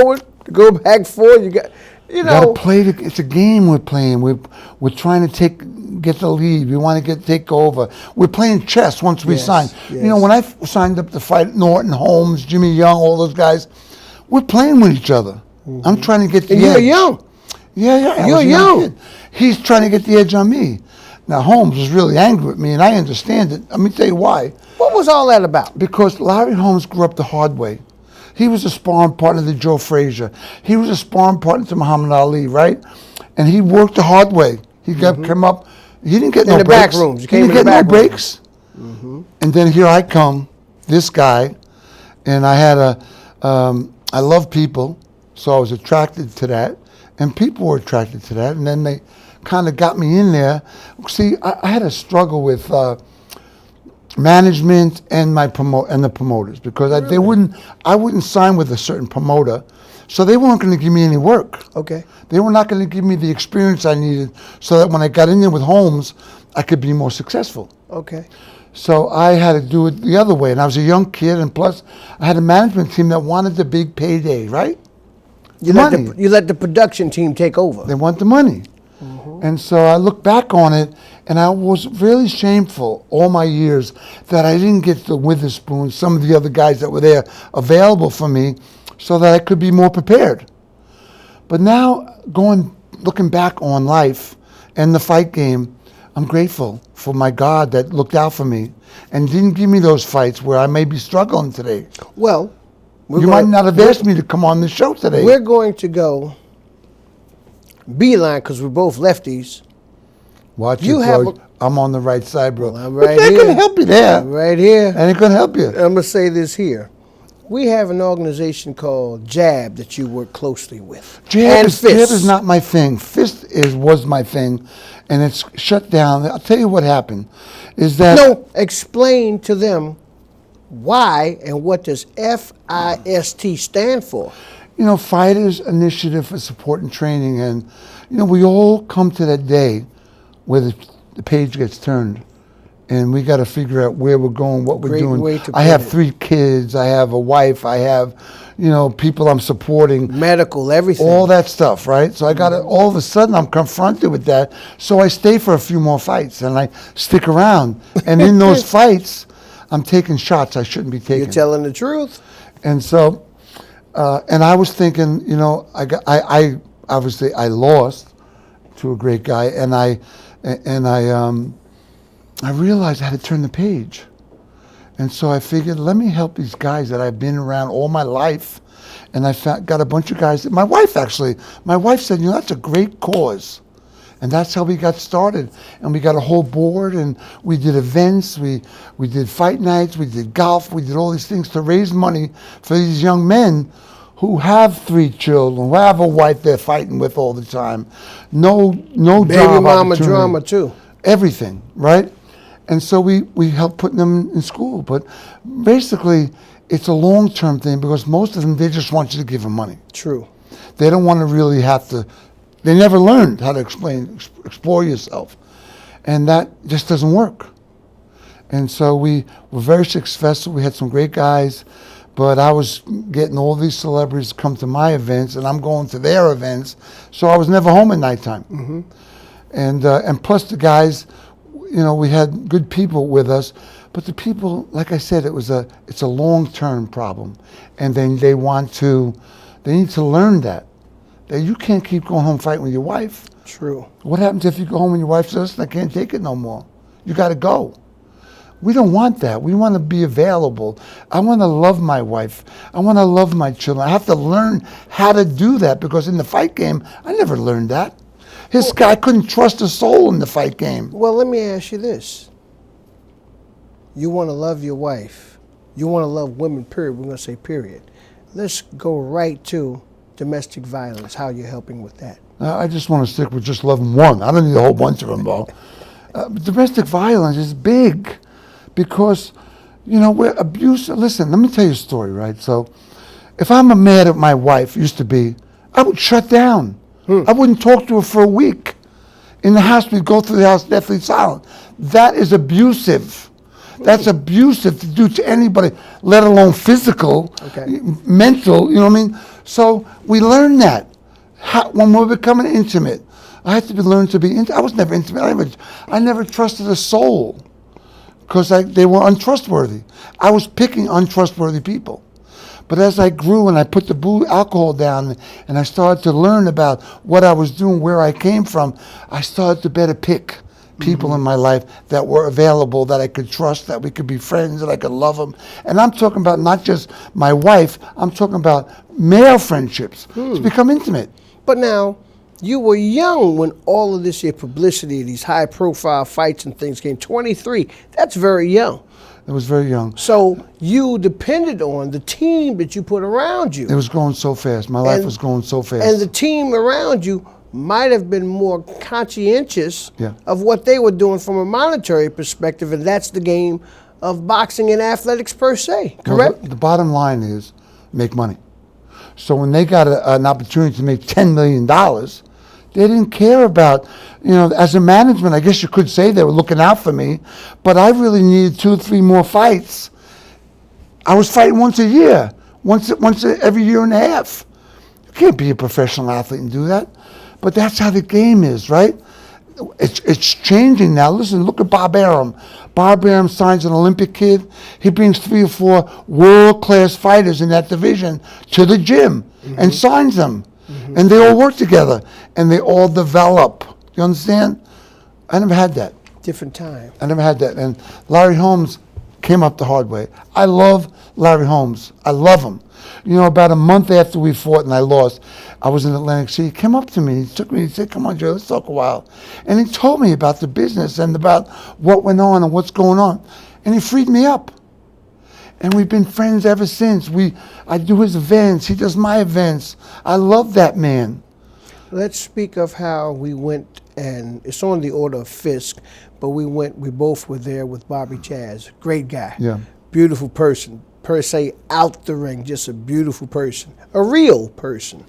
forward, to go back forward. You know. Gotta play. It's a game we're playing. We're trying to get the lead. We want to take over. We're playing chess once we sign. Yes. You know, when I signed up to fight Norton, Holmes, Jimmy Young, all those guys, we're playing with each other. Mm-hmm. I'm trying to get the edge. You're young. Yeah. You're young. He's trying to get the edge on me. Now, Holmes was really angry with me, and I understand it. Let me tell you why. What was all that about? Because Larry Holmes grew up the hard way. He was a sparring partner to Joe Frazier. He was a sparring partner to Muhammad Ali, right? And he worked the hard way. He came up. He didn't get no breaks. Back rooms. He didn't get no breaks. Mm-hmm. And then here I come, this guy, and I had I love people, so I was attracted to that, and people were attracted to that, and then they kind of got me in there. See, I had a struggle with management and the promoters because Really? I wouldn't sign with a certain promoter, so they weren't going to give me any work. Okay. They were not going to give me the experience I needed so that when I got in there with Holmes, I could be more successful. Okay. So I had to do it the other way, and I was a young kid, and plus I had a management team that wanted the big payday, right? You let the production team take over. They want the money. Mm-hmm. And so I look back on it, and I was really shameful all my years that I didn't get the Witherspoon, some of the other guys that were there available for me so that I could be more prepared. But now, looking back on life and the fight game, I'm grateful for my God that looked out for me and didn't give me those fights where I may be struggling today. Well, you might not have asked me to come on the show today. We're going to go beeline because we're both lefties. Watch you bro. I'm on the right side, bro. Well, I'm right but here. They can help you there. I'm right here. And it can help you. I'm going to say this here. We have an organization called JAB that you work closely with. JAB is not my thing. Fist was my thing, and it's shut down. I'll tell you what happened. No, explain to them why and what does FIST stand for. You know, Fighters Initiative for Support and Training, and you know, we all come to that day where the page gets turned, and we got to figure out where we're going, what we're doing. I have 3 kids. I have a wife. I have, you know, people I'm supporting. Medical, everything. All that stuff, right? So I got to, all of a sudden I'm confronted with that. So I stay for a few more fights, and I stick around. And in those fights, I'm taking shots I shouldn't be taking. You're telling the truth. And so, and I was thinking, you know, I obviously I lost to a great guy, and I realized I had to turn the page. And so I figured, let me help these guys that I've been around all my life. And I got a bunch of guys. My wife said, you know, that's a great cause. And that's how we got started. And we got a whole board, and we did events, we did fight nights, we did golf, we did all these things to raise money for these young men who have 3 children, who have a wife they're fighting with all the time. No baby job mama drama too. Everything, right? And so we help putting them in school. But basically, it's a long-term thing because most of them, they just want you to give them money. True. They don't want to really have to, they never learned how to explore yourself. And that just doesn't work. And so we were very successful. We had some great guys, but I was getting all these celebrities to come to my events, and I'm going to their events. So I was never home at nighttime. Mm-hmm. And plus the guys, you know, we had good people with us, but the people, like I said, it's a long-term problem, and then they need to learn that you can't keep going home fighting with your wife. True. What happens if you go home and your wife says, I can't take it no more? You got to go. We don't want that. We want to be available. I want to love my wife. I want to love my children. I have to learn how to do that because in the fight game, I never learned that. I couldn't trust a soul in the fight game. Well, let me ask you this. You want to love your wife. You want to love women, period. We're going to say period. Let's go right to domestic violence, how you're helping with that. I just want to stick with just loving one. I don't need a whole bunch of them, Bo. Domestic violence is big because, you know, we're abusive. Listen, let me tell you a story, right? So if I'm mad at my wife, used to be, I would shut down. I wouldn't talk to her for a week. In the house, we'd go through the house deathly silent. That is abusive. That's abusive to do to anybody, let alone physical, mental, you know what I mean? So we learned that when we're becoming intimate. I had to be learned to be intimate. I was never intimate. I never trusted a soul because they were untrustworthy. I was picking untrustworthy people. But as I grew and I put the alcohol down and I started to learn about what I was doing, where I came from, I started to better pick people in my life that were available, that I could trust, that we could be friends, that I could love them. And I'm talking about not just my wife, I'm talking about male friendships to become intimate. But now, you were young when all of this publicity, these high-profile fights and things came. 23, that's very young. It was very young. So you depended on the team that you put around you. It was going so fast. My life was going so fast. And the team around you might have been more conscientious of what they were doing from a monetary perspective, and that's the game of boxing and athletics per se, correct? Well, the bottom line is make money. So when they got an opportunity to make $10 million, they didn't care about, as a management, I guess you could say they were looking out for me, but I really needed 2 or 3 more fights. I was fighting once a year, once every year and a half. You can't be a professional athlete and do that. But that's how the game is, right? It's changing now. Listen, look at Bob Arum. Bob Arum signs an Olympic kid. He brings 3 or 4 world-class fighters in that division to the gym and signs them. And they all work together, and they all develop. You understand? I never had that. Different time. I never had that. And Larry Holmes came up the hard way. I love Larry Holmes. I love him. About a month after we fought and I lost, I was in Atlantic City. He came up to me. He took me. He said, "Come on, Joe, let's talk a while." And he told me about the business and about what went on and what's going on. And he freed me up. And we've been friends ever since. I do his events. He does my events. I love that man. Let's speak of how we went, and it's on the order of Fisk, but we both were there with Bobby Chaz. Great guy. Yeah. Beautiful person. Per se, out the ring, just a beautiful person. A real person.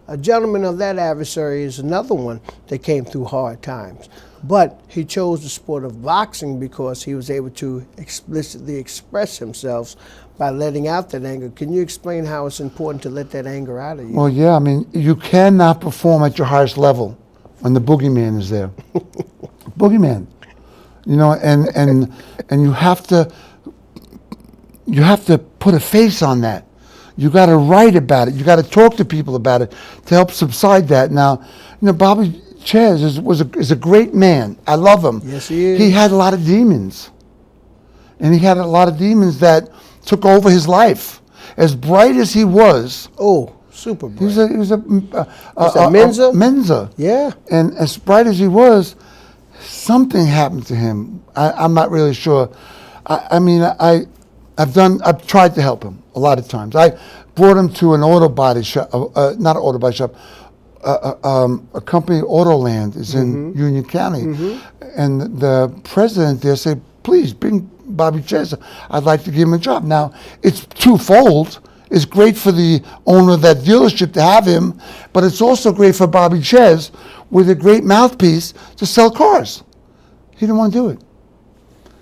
A gentleman of that adversary is another one that came through hard times. But he chose the sport of boxing because he was able to explicitly express himself by letting out that anger. Can you explain how it's important to let that anger out of you? Well, yeah, you cannot perform at your highest level when the boogeyman is there. Boogeyman. And you have to put a face on that. You got to write about it. You got to talk to people about it to help subside that. Now, Bobby Chaz is a great man. I love him. Yes, he is. He had a lot of demons. And he had a lot of demons that took over his life. As bright as he was. Oh, super bright. He was a Mensa? Mensa. Yeah. And as bright as he was, something happened to him. I'm not really sure. I've tried to help him a lot of times. I brought him to an auto body shop, not an auto body shop, a company, Autoland, is in Union County. And the president there said, "Please bring Bobby Chaz. I'd like to give him a job." Now, it's twofold. It's great for the owner of that dealership to have him, but it's also great for Bobby Chaz with a great mouthpiece to sell cars. He didn't want to do it.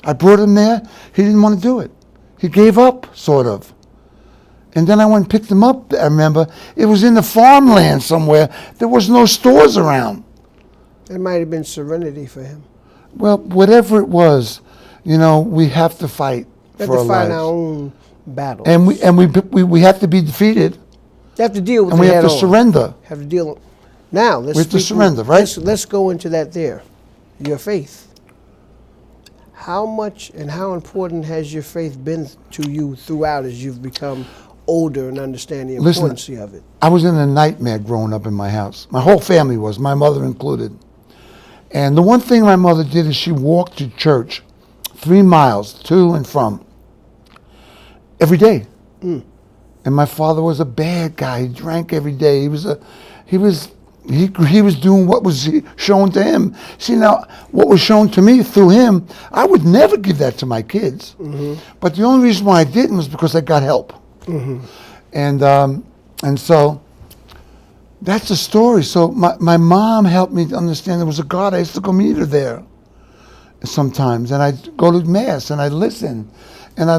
I brought him there. He didn't want to do it. He gave up, sort of. And then I went and picked him up. I remember it was in the farmland somewhere. There was no stores around. It might have been serenity for him. Well, whatever it was, we have to fight for our lives. We have to fight our own battles. And we have to be defeated. You have to deal with and it. And we have to surrender. Have to deal. Now, we have to surrender, right? Let's go into that there. Your faith. How much and how important has your faith been to you throughout as you've become older and understand the importance of it? I was in a nightmare growing up in my house. My whole family was, my mother included. And the one thing my mother did is she walked to church 3 miles to and from every day. And my father was a bad guy. He drank every day. He was doing what was shown to him. See, now, what was shown to me through him, I would never give that to my kids. But the only reason why I didn't was because I got help. And so that's the story. So my mom helped me to understand there was a God. I used to go meet her there sometimes, and I'd go to mass and I'd listen. And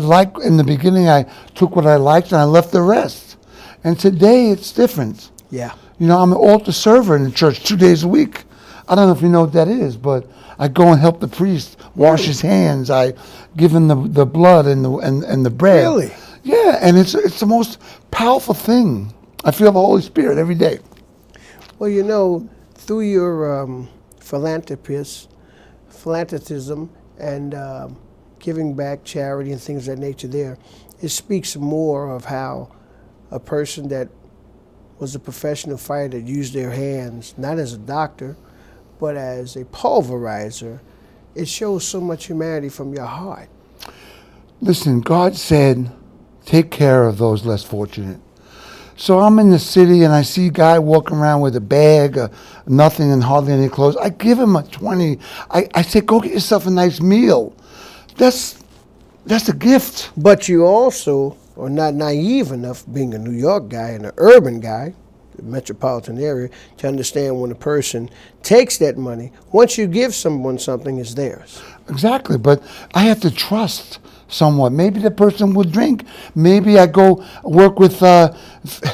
in the beginning, I took what I liked and I left the rest. And today it's different. Yeah. You know, I'm an altar server in the church 2 days a week. I don't know if you know what that is, but I go and help the priest wash his hands. I give him the blood and the bread. Really? Yeah, and it's the most powerful thing. I feel the Holy Spirit every day. Well, you know, through your philanthropism and giving back, charity and things of that nature there, it speaks more of how a person that was a professional fighter used their hands, not as a doctor, but as a pulverizer. It shows so much humanity from your heart. Listen, God said, take care of those less fortunate. So I'm in the city and I see a guy walking around with a bag, nothing and hardly any clothes. I give him a 20. I say, go get yourself a nice meal. That's a gift. But you also are not naive enough, being a New York guy and an urban guy, the metropolitan area, to understand when a person takes that money, once you give someone something, it's theirs. Exactly, but I have to trust someone. Maybe the person will drink. Maybe I go work with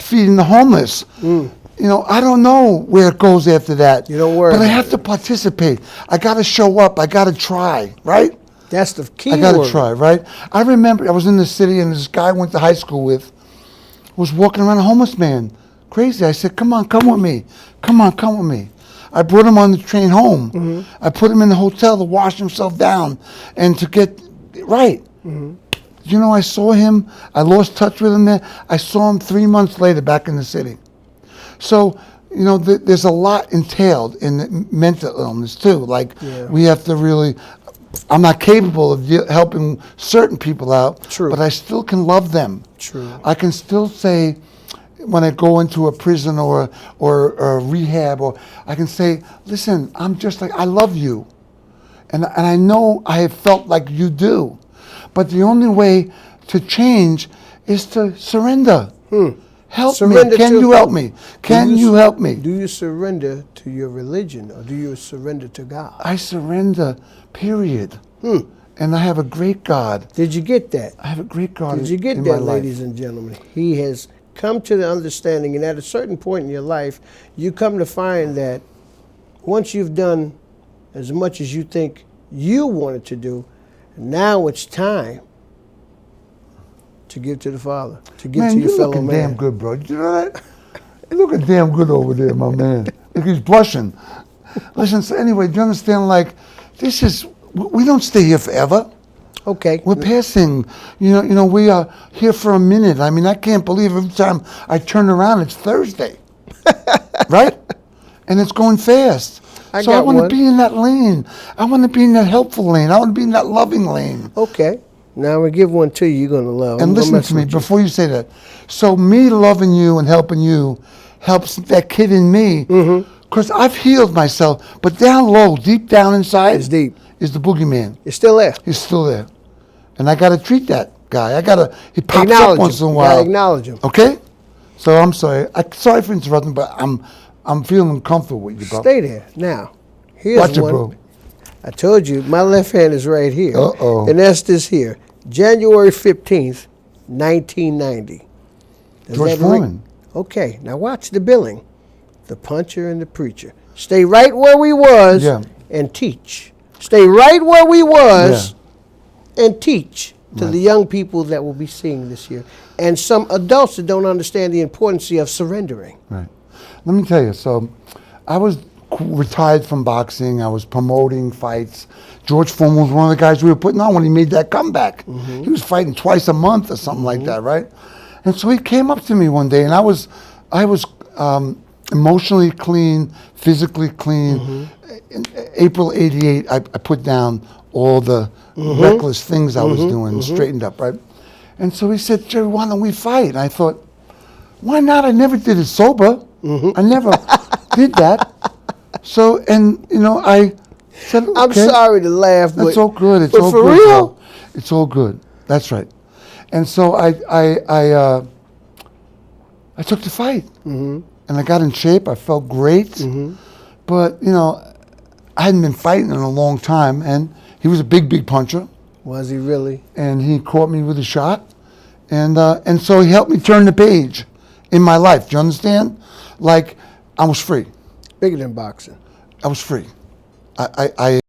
feeding the homeless. You know, I don't know where it goes after that. You don't worry But I about have to participate. I got to show up. I got to try, right? That's the key I got word. to try, right? I remember I was in the city and this guy I went to high school with was walking around, a homeless man. Crazy. I said, come on, come with me. Come on, come with me. I brought him on the train home. I put him in the hotel to wash himself down and to get right. You know, I saw him. I lost touch with him there. I saw him 3 months later back in the city. So, you know, there's a lot entailed in the mental illness too. Like, we have to really, I'm not capable of helping certain people out, True. but I still can love them. True. I can still say, when I go into a prison or a rehab, or I can say, listen, I'm just like, I love you. And I know I have felt like you do. But the only way to change is to surrender. Help Surrender me. Can to you who? help me? Can you help me? Do you surrender to your religion, or do you surrender to God? I surrender, period. And I have a great God. Did you get that? I have a great God Did you get in that, my life. ladies and gentlemen? He has come to the understanding, and at a certain point in your life, you come to find that once you've done as much as you think you wanted to do, now it's time to give to the Father, to give to your fellow looking man. damn good, bro. You know that? You're looking damn good over there, my man. Look, he's blushing. Listen, so anyway, do you understand, like, this is, we don't stay here forever. Okay. We're passing. You know, we are here for a minute. I mean, I can't believe every time I turn around, it's Thursday. Right? And it's going fast. So I want to be in that lane. I want to be in that helpful lane. I want to be in that loving lane. Okay. Now I'm going to give one to you you're going to love. And listen to me before you say that. So me loving you and helping you helps that kid in me. Because I've healed myself. But down low, deep down inside, It's deep. is the boogeyman. It's still there. He's still there. And I got to treat that guy. He pops Acknowledge up once him. in a You while. gotta acknowledge him. Okay? So I'm sorry. Sorry for interrupting, but I'm feeling comfortable with you, bro. Stay there. Now, here's Watch it, one. bro. I told you, my left hand is right here. Uh-oh. And that's this here. January 15th, 1990. Does George that ring? Foreman. Okay, now watch the billing. The puncher and the preacher. Stay right where we was Yeah. and teach. Stay right where we was and teach to Right. the young people that will be seeing this year. And some adults that don't understand the importance of surrendering. Right. Let me tell you. So I was retired from boxing. I was promoting fights. George Foreman was one of the guys we were putting on when he made that comeback. He was fighting twice a month or something like that, right? And so he came up to me one day, and I was emotionally clean, physically clean. In April '88, I put down all the reckless things I was doing, straightened up, right? And so he said, Gerry, why don't we fight? And I thought, why not? I never did it sober. I never did that. So, and, you know, I said, okay. I'm sorry to laugh, but It's all good. It's but all for good. real? Bro. It's all good. That's right. And so I took the fight, and I got in shape. I felt great, but you know, I hadn't been fighting in a long time, and he was a big puncher, Was he really? and he caught me with a shot, and so he helped me turn the page in my life. Do you understand? Like, I was free. Bigger than boxing. I was free. I